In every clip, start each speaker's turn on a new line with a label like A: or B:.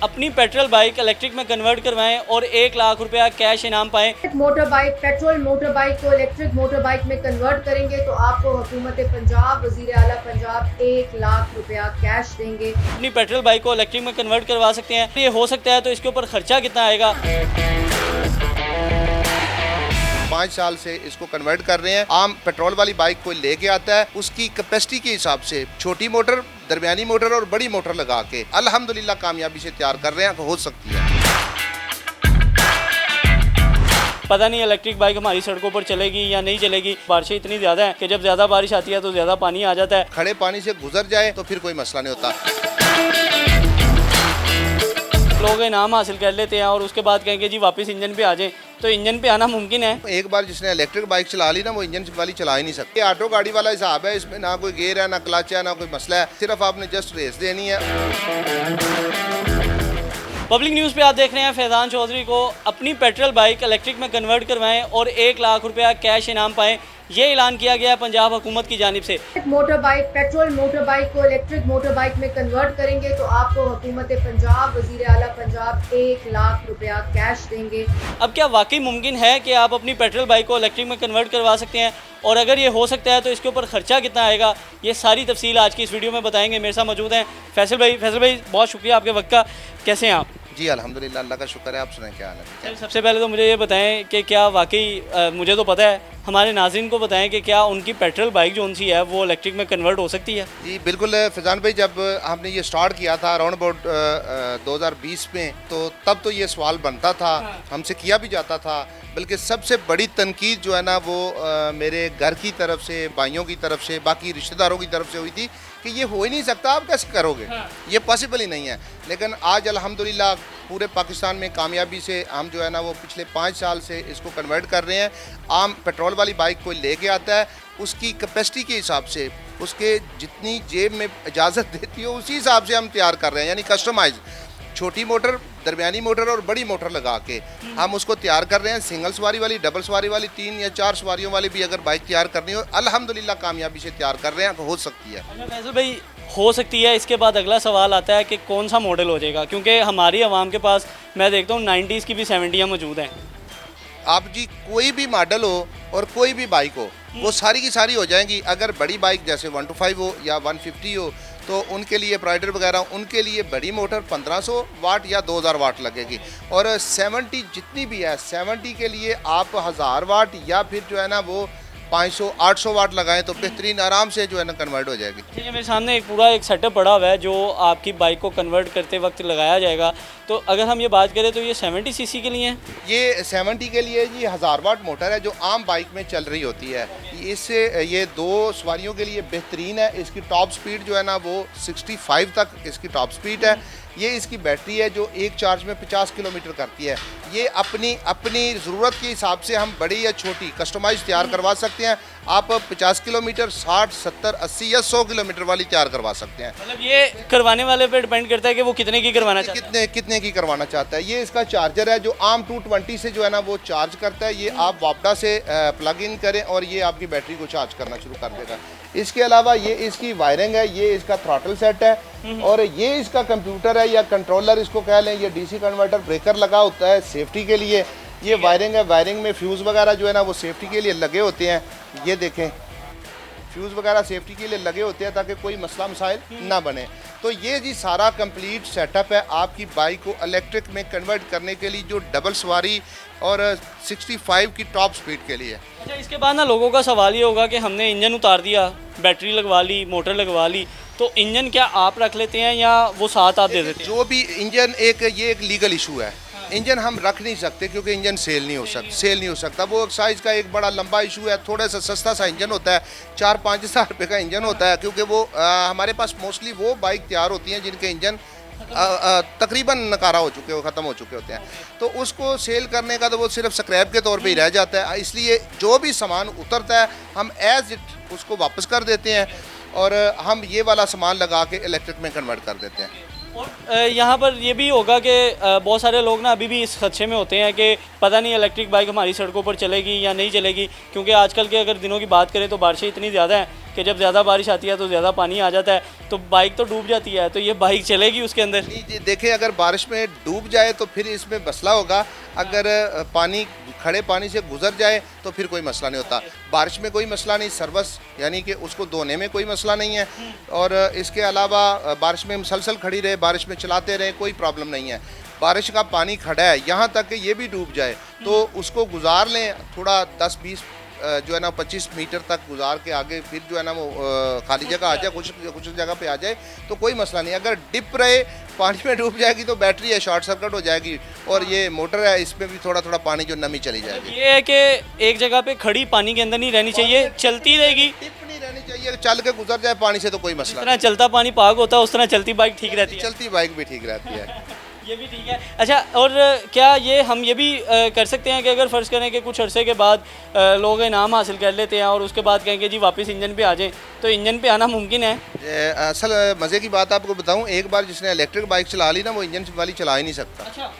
A: अपनी petrol bike electric में convert करवाएं और 1 लाख रुपया कैश इनाम पाएं।
B: Motor bike petrol motor bike को इलेक्ट्रिक मोटर बाइक में कन्वर्ट करेंगे तो आपको हुकूमत पंजाब वजीर आला पंजाब 1 लाख रुपया कैश देंगे।
A: अपनी पेट्रोल बाइक को इलेक्ट्रिक में कन्वर्ट करवा सकते हैं। ये हो सकता है तो इसके ऊपर खर्चा कितना आएगा?
C: 5 साल से इसको कन्वर्ट कर रहे हैं। आम पेट्रोल वाली बाइक कोई लेके आता है, उसकी कैपेसिटी के हिसाब से छोटी मोटर, दरमियानी मोटर और बड़ी मोटर लगा के अल्हम्दुलिल्लाह कामयाबी से तैयार कर रहे हैं। हो सकती है,
A: पता नहीं इलेक्ट्रिक बाइक हमारी सड़कों पर चलेगी या नहीं चलेगी। बारिशें इतनी ज़्यादा हैं कि जब ज़्यादा बारिश आती है तो ज़्यादा पानी आ जाता है।
C: खड़े पानी से गुजर जाए तो फिर कोई मसला नहीं होता।
A: लोग इनाम हासिल कर लेते हैं और उसके बाद कहेंगे जी वापस इंजन पे आ जाएं, तो इंजन पे आना मुमकिन है।
C: एक बार जिसने इलेक्ट्रिक बाइक चला ली ना, वो इंजन वाली चला ही नहीं सकती। ऑटो गाड़ी वाला हिसाब है, इसमें ना कोई गेयर है, ना क्लच है, ना कोई मसला है, सिर्फ आपने जस्ट रेस देनी है।
A: पब्लिक न्यूज़ पे आप देख रहे हैं फैज़ान चौधरी को। अपनी पेट्रोल बाइक इलेक्ट्रिक में कन्वर्ट करवाएं और 1 लाख रुपया कैश इनाम पाएं, ये ऐलान किया गया है पंजाब हुकूमत की जानिब से।
B: Motor bike petrol motor bike को इलेक्ट्रिक मोटर बाइक में कन्वर्ट करेंगे तो आपको हुकूमत पंजाब वजीर आला पंजाब 1 लाख रुपया कैश देंगे।
A: अब क्या वाकई मुमकिन है कि आप अपनी पेट्रोल बाइक को इलेक्ट्रिक में कन्वर्ट करवा सकते हैं? और अगर ये हो सकता है तो इसके ऊपर खर्चा कितना आएगा? ये सारी तफसील आज की इस वीडियो में बताएंगे। मेरे साथ मौजूद हैं फैसल भाई। फैसल भाई, बहुत शुक्रिया आपके वक्त का। कैसे हैं आप?
C: जी अल्हम्दुलिल्लाह, अल्लाह का शुक्र है। आप सुनाएं, क्या हाल है?
A: सबसे पहले तो मुझे ये बताएं कि क्या वाकई, मुझे तो पता है, हमारे नाज़रीन को बताएं कि क्या उनकी पेट्रोल बाइक जो उनसी है वो इलेक्ट्रिक में कन्वर्ट हो सकती है?
C: जी बिल्कुल फैज़ान भाई, जब हमने ये स्टार्ट किया था अराउंड अबाउट 2020 में, तो तब तो ये सवाल बनता था, हमसे किया भी जाता था। बल्कि सबसे बड़ी तनकीद जो है ना वो मेरे घर की तरफ से, भाइयों की तरफ से, बाकी रिश्तेदारों की तरफ से हुई थी कि ये हो ही नहीं सकता, आप कैसे करोगे, ये पॉसिबल ही नहीं है। लेकिन आज अल्हम्दुलिल्लाह पूरे पाकिस्तान में कामयाबी से हम जो है ना वो पिछले 5 साल से इसको कन्वर्ट कर रहे हैं। आम पेट्रोल वाली बाइक कोई लेके आता है, उसकी कैपेसिटी के हिसाब से, उसके जितनी जेब में इजाज़त देती है उसी हिसाब से हम तैयार कर रहे हैं। यानी कस्टमाइज छोटी मोटर, दरमियानी मोटर और बड़ी मोटर लगा के हम उसको तैयार कर रहे हैं। सिंगल सवारी वाली, डबल सवारी वाली, 3 या 4 सवारियों वाली भी अगर बाइक तैयार करनी हो, अल्हम्दुलिल्लाह कामयाबी से तैयार कर रहे हैं। हो सकती है।
A: अच्छा फैसल भाई, हो सकती है, इसके बाद अगला सवाल आता है कि कौन सा मॉडल हो जाएगा? क्योंकि हमारी आवाम के पास मैं देखता हूँ 90s की भी 70 मौजूद हैं।
C: आप जी कोई भी मॉडल हो और कोई भी बाइक हो, वो सारी की सारी हो जाएंगी। अगर बड़ी बाइक जैसे 125 हो या 150 हो तो उनके लिए प्राइडर वगैरह, उनके लिए बड़ी मोटर 1500 वाट या 2000 वाट लगेगी। और 70 जितनी भी है, 70 के लिए आप 1000 वाट या फिर जो है ना वो 500-800 वाट लगाएं तो बेहतरीन आराम से जो है ना कन्वर्ट हो जाएगी।
A: ठीक है, मेरे सामने एक पूरा सेटअप पड़ा हुआ है जो आपकी बाइक को कन्वर्ट करते वक्त लगाया जाएगा। तो अगर हम ये बात करें तो ये 70 सीसी के लिए है?
C: ये 70 के लिए जी 1000 वाट मोटर है जो आम बाइक में चल रही होती है। इससे ये 2 सवारियों के लिए बेहतरीन है। इसकी टॉप स्पीड जो है ना वो 65 तक इसकी टॉप स्पीड है। ये इसकी बैटरी है जो एक चार्ज में 50 किलोमीटर करती है। ये अपनी ज़रूरत के हिसाब से हम बड़ी या छोटी कस्टमाइज तैयार करवा सकते हैं। आप 50 किलोमीटर, 60, 70, 80 या 100 किलोमीटर वाली तैयार करवा सकते हैं।
A: मतलब ये करवाने वाले पे डिपेंड करता है कि वो कितने की करवाना चाहता है।
C: कितने की करवाना चाहता है। ये इसका चार्जर है जो आम 220 से जो है ना वो चार्ज करता है। ये आप वापडा से प्लग इन करें और ये आपकी बैटरी को चार्ज करना शुरू कर देगा। इसके अलावा ये इसकी वायरिंग है, ये इसका थ्रॉटल सेट है और ये इसका कंप्यूटर है या कंट्रोलर इसको कह लें। ये डीसी कन्वर्टर ब्रेकर लगा होता है सेफ्टी के लिए। ये वायरिंग है, वायरिंग में फ्यूज़ वगैरह जो है ना वो सेफ्टी के लिए लगे होते हैं। ये देखें, फ्यूज़ वगैरह सेफ्टी के लिए लगे होते हैं ताकि कोई मसला मसाइल ना बने। तो ये जी सारा कंप्लीट सेटअप है आपकी बाइक को इलेक्ट्रिक में कन्वर्ट करने के लिए, जो डबल सवारी और 65 की टॉप स्पीड के लिए।
A: अच्छा, इसके बाद ना लोगों का सवाल ये होगा कि हमने इंजन उतार दिया, बैटरी लगवा ली, मोटर लगवा ली, तो इंजन क्या आप रख लेते हैं या वो साथ आप दे देते हैं?
C: जो भी इंजन, ये एक लीगल इशू है। इंजन हम रख नहीं सकते क्योंकि इंजन सेल नहीं हो सकता। वो साइज़ का एक बड़ा लंबा इशू है। थोड़ा सा सस्ता सा इंजन होता है, 4-5 हज़ार रुपये का इंजन होता है। क्योंकि वो हमारे पास मोस्टली वो बाइक तैयार होती हैं जिनके इंजन तकरीबन नकारा हो चुके हो, ख़त्म हो चुके होते हैं। तो उसको सेल करने का तो वो सिर्फ स्क्रैप के तौर पे ही रह जाता है। इसलिए जो भी सामान उतरता है हम एज इट उसको वापस कर देते हैं और हम ये वाला सामान लगा के इलेक्ट्रिक में कन्वर्ट कर देते हैं।
A: और यहाँ पर ये भी होगा कि बहुत सारे लोग ना अभी भी इस खदशे में होते हैं कि पता नहीं इलेक्ट्रिक बाइक हमारी सड़कों पर चलेगी या नहीं चलेगी, क्योंकि आजकल के अगर दिनों की बात करें तो बारिशें इतनी ज़्यादा हैं कि जब ज़्यादा बारिश आती है तो ज़्यादा पानी आ जाता है, तो बाइक तो डूब जाती है, तो ये बाइक चलेगी उसके अंदर?
C: जी देखिए, अगर बारिश में डूब जाए तो फिर इसमें मसला होगा। अगर पानी खड़े पानी से गुजर जाए तो फिर कोई मसला नहीं होता। बारिश में कोई मसला नहीं, सर्विस यानी कि उसको धोने में कोई मसला नहीं है। और इसके अलावा बारिश में मुसलसल खड़ी रहे, बारिश में चलाते रहे, कोई प्रॉब्लम नहीं है। बारिश का पानी खड़ा है, यहाँ तक कि ये भी डूब जाए तो उसको गुजार लें, थोड़ा 10-20 जो है ना 25 मीटर तक गुजार के आगे फिर जो है ना वो खाली जगह आ जाए, कुछ जगह पे आ जाए तो कोई मसला नहीं। अगर डिप रहे, पानी में डूब जाएगी तो बैटरी है, शॉर्ट सर्किट हो जाएगी। और ये मोटर है, इसमें भी थोड़ा थोड़ा पानी जो नमी चली जाएगी।
A: ये है कि एक जगह पे खड़ी पानी के अंदर नहीं रहनी चाहिए, चलती रहेगी,
C: डिप नहीं रहनी चाहिए, चल के गुजर जाए पानी से तो कोई मसला
A: जिस तरह चलता पानी पाक होता है उस तरह चलती बाइक ठीक रहती
C: नहीं।
A: है।
C: चलती बाइक भी ठीक रहती है।
A: ये भी ठीक है। अच्छा, और क्या ये हम ये भी कर सकते हैं कि अगर फ़र्ज़ करें कि कुछ अरसे के बाद लोग इनाम हासिल कर लेते हैं और उसके बाद कहेंगे जी वापस इंजन पे आ जाएं, तो इंजन पे आना मुमकिन है?
C: असल मज़े की बात आपको बताऊं, एक बार जिसने इलेक्ट्रिक बाइक चला ली ना, वो इंजन वाली चला ही नहीं सकता।
A: अच्छा।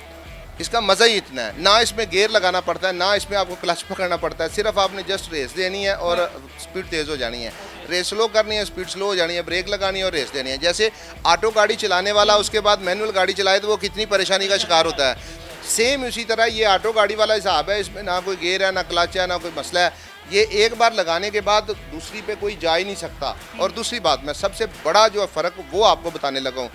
C: इसका मज़ा ही इतना है, ना इसमें गियर लगाना पड़ता है, ना इसमें आपको क्लच पकड़ना पड़ता है। सिर्फ आपने जस्ट रेस देनी है और स्पीड तेज़ हो जानी है, रेस स्लो करनी है, स्पीड स्लो हो जानी है, ब्रेक लगानी है और रेस देनी है। जैसे ऑटो गाड़ी चलाने वाला उसके बाद मैनुअल गाड़ी चलाए तो वो कितनी परेशानी का शिकार होता है, सेम उसी तरह ये ऑटो गाड़ी वाला हिसाब है। इसमें ना कोई गियर है, ना क्लच है, ना कोई मसला है। ये एक बार लगाने के बाद दूसरी पे कोई जा ही नहीं सकता। और दूसरी बात, मैं सबसे बड़ा जो फ़र्क वो आपको बताने लगा हूँ,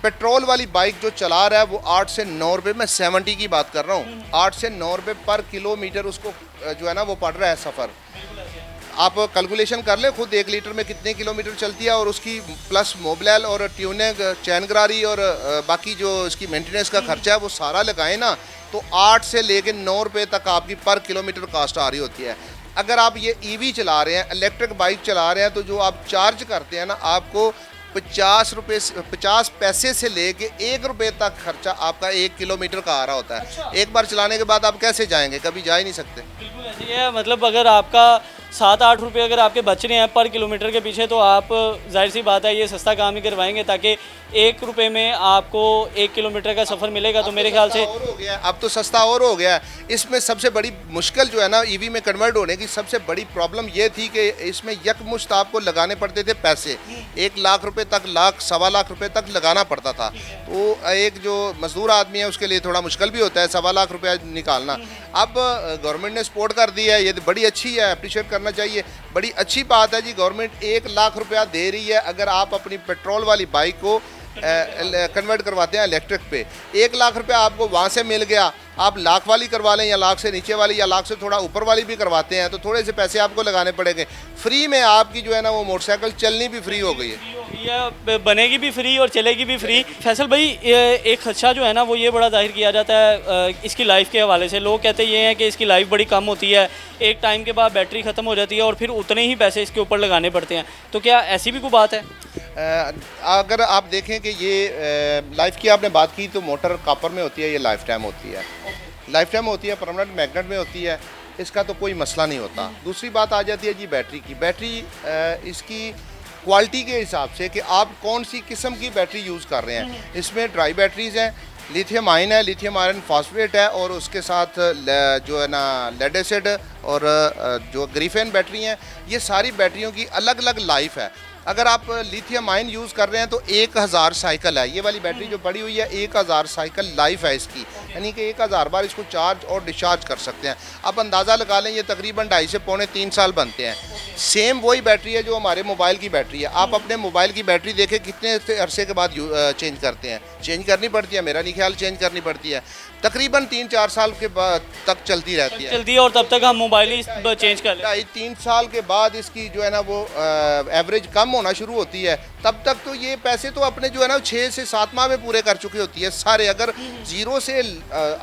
C: पेट्रोल वाली बाइक जो चला रहा है वो 8 से 9 रुपये, मैं 70 की बात कर रहा हूँ, 8 से 9 रुपये पर किलोमीटर उसको जो है ना वो पड़ रहा है सफ़र। आप कैलकुलेशन कर लें खुद, 1 लीटर में कितने किलोमीटर चलती है, और उसकी प्लस मोबिल और ट्यूनिंग, चैन गरारी और बाकी जो इसकी मेंटेनेंस का खर्चा है वो सारा लगाएं ना, तो 8 से लेकर 9 रुपये तक आपकी पर किलोमीटर कास्ट आ रही होती है। अगर आप ये ईवी चला रहे हैं, इलेक्ट्रिक बाइक चला रहे हैं, तो जो आप चार्ज करते हैं ना, आपको 50 पैसे से लेके 1 रुपये तक खर्चा आपका 1 किलोमीटर का आ रहा होता है।
A: अच्छा।
C: एक बार चलाने के बाद आप कैसे जाएंगे, कभी जा ही नहीं सकते।
A: बिल्कुल ऐसे ही है। मतलब अगर आपका 7-8 रुपये अगर आपके बच रहे हैं पर किलोमीटर के पीछे, तो आप जाहिर सी बात है ये सस्ता काम ही करवाएंगे, ताकि 1 रुपये में आपको 1 किलोमीटर का सफ़र मिलेगा। तो मेरे ख्याल से
C: और हो गया, अब तो सस्ता और हो गया है। इसमें सबसे बड़ी मुश्किल जो है ना ईवी में कन्वर्ट होने की, सबसे बड़ी प्रॉब्लम ये थी कि इसमें यकमुश्त आपको लगाने पड़ते थे पैसे, 1 लाख रुपए तक, लाख सवा लाख रुपए तक लगाना पड़ता था। तो एक जो मजदूर आदमी है उसके लिए थोड़ा मुश्किल भी होता है 1.25 लाख रुपया निकालना। अब गवर्नमेंट ने सपोर्ट कर दी है, ये बड़ी अच्छी है, अप्रिशिएट करना चाहिए, बड़ी अच्छी बात है जी। गवर्नमेंट 1 लाख रुपया दे रही है अगर आप अपनी पेट्रोल वाली बाइक को कन्वर्ट करवाते हैं इलेक्ट्रिक पे। 1 लाख रुपया आपको वहाँ से मिल गया, आप लाख वाली करवा लें या लाख से नीचे वाली या लाख से थोड़ा ऊपर वाली भी करवाते हैं तो थोड़े से पैसे आपको लगाने पड़ेंगे। फ्री में आपकी जो है ना वो मोटरसाइकिल चलनी भी फ्री हो गई है,
A: बनेगी भी फ्री और चलेगी भी फ्री। फैसल भाई, एक खदशा जो है ना वो ये बड़ा जाहिर किया जाता है इसकी लाइफ के हवाले से। लोग कहते ये हैं कि इसकी लाइफ बड़ी कम होती है, एक टाइम के बाद बैटरी ख़त्म हो जाती है और फिर उतने ही पैसे इसके ऊपर लगाने पड़ते हैं, तो क्या ऐसी भी कोई बात है?
C: अगर आप देखें कि ये लाइफ की आपने बात की, तो मोटर कॉपर में होती है, ये लाइफ टाइम होती है, लाइफ टाइम होती है, परमानेंट मैग्नेट में होती है, इसका तो कोई मसला नहीं होता। दूसरी बात आ जाती है जी बैटरी की। बैटरी इसकी क्वालिटी के हिसाब से कि आप कौन सी किस्म की बैटरी यूज़ कर रहे हैं। इसमें ड्राई बैटरीज़ हैं, लिथियम आयन है, लिथियम आयरन फॉस्फेट है, और उसके साथ जो है ना लेड एसिड और जो ग्रिफेन बैटरी हैं। ये सारी बैटरियों की अलग अलग लाइफ है। अगर आप लिथियम आयन यूज़ कर रहे हैं तो 1000 साइकिल है, ये वाली बैटरी जो पड़ी हुई है 1000 साइकिल लाइफ है इसकी, यानी कि 1000 बार इसको चार्ज और डिस्चार्ज कर सकते हैं। आप अंदाज़ा लगा लें ये तकरीबन 2.5 से पौने 3 साल बनते हैं। सेम वही बैटरी है जो हमारे मोबाइल की बैटरी है। आप अपने मोबाइल की बैटरी देखें कितने अरसे के बाद चेंज करते हैं, चेंज करनी पड़ती है, मेरा नहीं ख्याल चेंज करनी पड़ती है, तकरीबन 3-4 साल के बाद तक चलती रहती है
A: और तब तक हम मोबाइल ही चेंज कर लें।
C: 2.5-3 साल के बाद इसकी जो है ना वो एवरेज कम होना शुरू होती है। तब तक तो ये पैसे तो अपने जो है ना 6 से 7 माह में पूरे कर चुकी होती है सारे। अगर जीरो से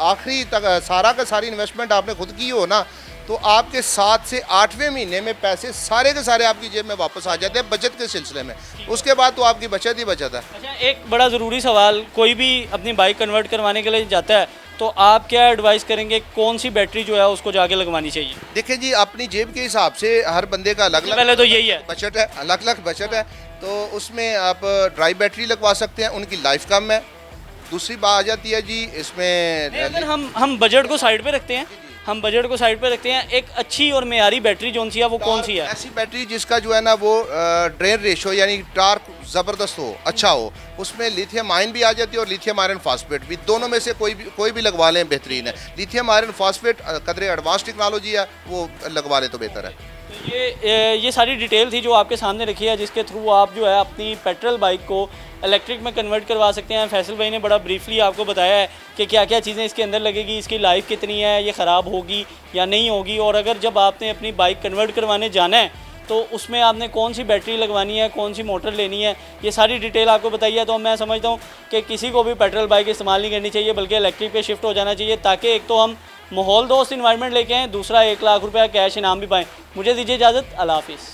C: आखिरी तक सारा का सारी इन्वेस्टमेंट आपने खुद की हो ना, तो आपके 7 से 8वें महीने में पैसे सारे के सारे आपकी जेब में वापस आ जाते हैं बचत के सिलसिले में। उसके बाद तो आपकी बचत ही बचत है।
A: अच्छा, एक बड़ा ज़रूरी सवाल, कोई भी अपनी बाइक कन्वर्ट करवाने के लिए जाता है तो आप क्या एडवाइस करेंगे, कौन सी बैटरी जो है उसको जाके लगवानी चाहिए?
C: देखिए जी, अपनी जेब के हिसाब से हर बंदे का अलग अलग
A: पहले तो यही है
C: बजट है, अलग अलग बजट है। तो उसमें आप ड्राई बैटरी लगवा सकते हैं, उनकी लाइफ कम है। दूसरी बात आ जाती है जी इसमें,
A: अगर हम बजट को साइड पे रखते हैं, हम बजट को साइड पे रखते हैं, एक अच्छी और मेयारी बैटरी जो सी है वो कौन सी है?
C: ऐसी बैटरी जिसका जो है ना वो ड्रेन रेशो यानी टार्क ज़बरदस्त हो, अच्छा हो, उसमें लिथियम आयन भी आ जाती है और लिथियम आयरन फास्फेट भी, दोनों में से कोई भी लगवा लें बेहतरीन है। लिथियम आयरन फास्फेट कदरे एडवांस टेक्नोलॉजी है, वो लगवा लें तो बेहतर है।
A: तो ये सारी डिटेल थी जो आपके सामने रखी है, जिसके थ्रू आप जो है अपनी पेट्रोल बाइक को इलेक्ट्रिक में कन्वर्ट करवा सकते हैं। फैसल भाई ने बड़ा ब्रीफली आपको बताया है कि क्या क्या चीज़ें इसके अंदर लगेगी, इसकी लाइफ कितनी है, ये ख़राब होगी या नहीं होगी, और अगर जब आपने अपनी बाइक कन्वर्ट करवाने जाना है तो उसमें आपने कौन सी बैटरी लगवानी है, कौन सी मोटर लेनी है, ये सारी डिटेल आपको बताई है। तो मैं समझता हूँ कि किसी को भी पेट्रोल बाइक इस्तेमाल नहीं करनी चाहिए, बल्कि इलेक्ट्रिक पे शिफ्ट हो जाना चाहिए, ताकि एक तो हम माहौल दोस्त इन्वायरमेंट लेके आएँ, दूसरा 1 लाख रुपया कैश इनाम भी पाएँ। मुझे दीजिए इजाज़त, अल्लाह हाफिज़।